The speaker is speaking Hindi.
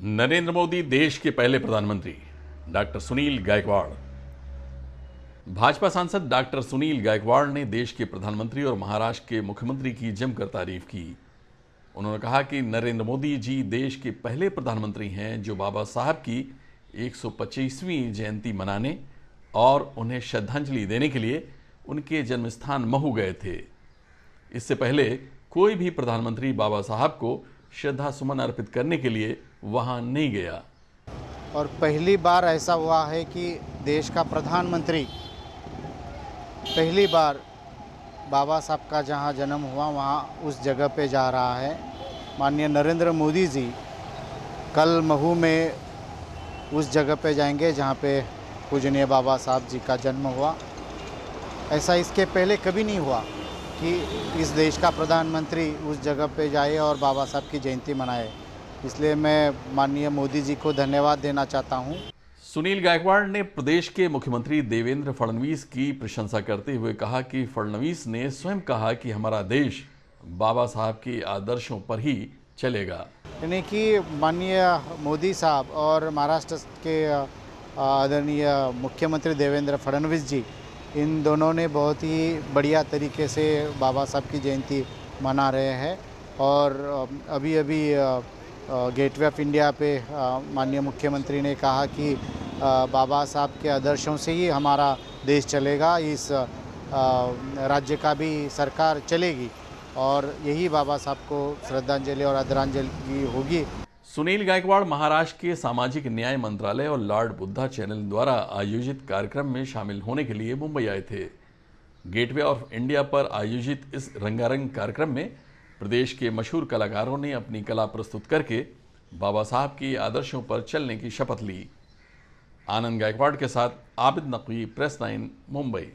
नरेंद्र मोदी देश के पहले प्रधानमंत्री डॉक्टर सुनील गायकवाड़। भाजपा सांसद डॉक्टर सुनील गायकवाड़ ने देश के प्रधानमंत्री और महाराष्ट्र के मुख्यमंत्री की जमकर तारीफ की। उन्होंने कहा कि नरेंद्र मोदी जी देश के पहले प्रधानमंत्री हैं जो बाबा साहब की 125वीं जयंती मनाने और उन्हें श्रद्धांजलि देने के लिए उनके जन्मस्थान महू गए थे। इससे पहले कोई भी प्रधानमंत्री बाबा साहब को श्रद्धा सुमन अर्पित करने के लिए वहां नहीं गया। और पहली बार ऐसा हुआ है कि देश का प्रधानमंत्री पहली बार बाबा साहब का जहां जन्म हुआ वहां उस जगह पे जा रहा है। माननीय नरेंद्र मोदी जी कल महू में उस जगह पे जाएंगे जहां पे पूजनीय बाबा साहब जी का जन्म हुआ। ऐसा इसके पहले कभी नहीं हुआ कि इस देश का प्रधानमंत्री उस जगह पे जाए और बाबा साहब की जयंती मनाए। इसलिए मैं माननीय मोदी जी को धन्यवाद देना चाहता हूं। सुनील गायकवाड़ ने प्रदेश के मुख्यमंत्री देवेंद्र फडणवीस की प्रशंसा करते हुए कहा कि फडणवीस ने स्वयं कहा कि हमारा देश बाबा साहब के आदर्शों पर ही चलेगा। यानी कि माननीय मोदी साहब और महाराष्ट्र के आदरणीय मुख्यमंत्री देवेंद्र फडणवीस जी, इन दोनों ने बहुत ही बढ़िया तरीके से बाबा साहब की जयंती मना रहे हैं। और अभी गेटवे ऑफ इंडिया पे माननीय मुख्यमंत्री ने कहा कि बाबा साहब के आदर्शों से ही हमारा देश चलेगा, इस राज्य का भी सरकार चलेगी और यही बाबा साहब को श्रद्धांजलि और आदरांजलि होगी। सुनील गायकवाड़ महाराष्ट्र के सामाजिक न्याय मंत्रालय और लॉर्ड बुद्धा चैनल द्वारा आयोजित कार्यक्रम में शामिल होने के लिए मुंबई आए थे। गेटवे ऑफ इंडिया पर आयोजित इस रंगारंग कार्यक्रम में प्रदेश के मशहूर कलाकारों ने अपनी कला प्रस्तुत करके बाबा साहब के आदर्शों पर चलने की शपथ ली। आनंद गायकवाड़ के साथ आबिद नकवी, प्रेस 9, मुंबई।